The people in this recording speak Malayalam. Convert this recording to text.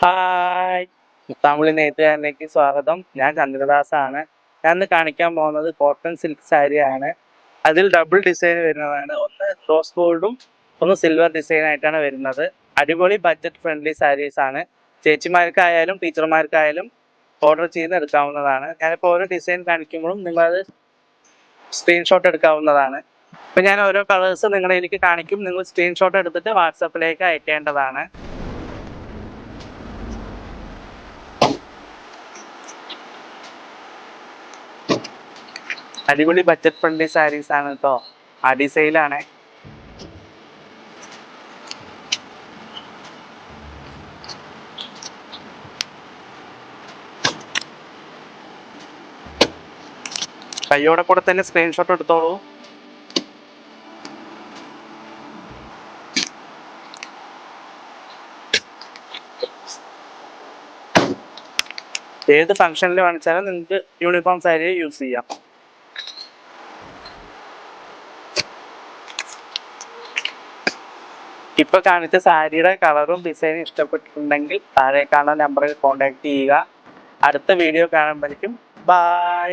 ഹായ്, മുത്താമ്പുള്ളി നെയ്ത്തുകാരനിലേക്ക് സ്വാഗതം. ഞാൻ ചന്ദ്രദാസാണ്. ഞാൻ ഇന്ന് കാണിക്കാൻ പോകുന്നത് കോട്ടൺ സിൽക്ക് സാരിയാണ്. അതിൽ ഡബിൾ ഡിസൈൻ വരുന്നതാണ്. ഒന്ന് റോസ് ഗോൾഡും ഒന്ന് സിൽവർ ഡിസൈൻ ആയിട്ടാണ് വരുന്നത്. അടിപൊളി ബഡ്ജറ്റ് ഫ്രണ്ട്ലി സാരീസ് ആണ്. ചേച്ചിമാർക്കായാലും ടീച്ചർമാർക്കായാലും ഓർഡർ ചെയ്ത് എടുക്കാവുന്നതാണ്. ഞാനിപ്പോൾ ഓരോ ഡിസൈൻ കാണിക്കുമ്പോഴും നിങ്ങളത് സ്ക്രീൻഷോട്ട് എടുക്കാവുന്നതാണ്. ഇപ്പം ഞാൻ ഓരോ കളേഴ്സ് നിങ്ങളിലേക്ക് കാണിക്കും. നിങ്ങൾ സ്ക്രീൻഷോട്ട് എടുത്തിട്ട് വാട്സപ്പിലേക്ക് അയക്കേണ്ടതാണ്. അടിപൊളി ബഡ്ജറ്റ് ഫ്രണ്ട്ലി സാരീസ് ആണ് കേട്ടോ. ആടി സെയിലാണ്. കയ്യോടെ കൂടെ തന്നെ സ്ക്രീൻഷോട്ട് എടുത്തോളൂ. ഏത് ഫംഗ്ഷനിൽ കാണിച്ചാലും നിങ്ങൾക്ക് യൂണിഫോം സാരി യൂസ് ചെയ്യാം. ഇപ്പൊ കാണിച്ച സാരിയുടെ കളറും ഡിസൈനും ഇഷ്ടപ്പെട്ടിട്ടുണ്ടെങ്കിൽ താഴെ കാണുന്ന നമ്പറിൽ കോൺടാക്ട് ചെയ്യുക. അടുത്ത വീഡിയോ കാണുമ്പോഴേക്കും ബൈ.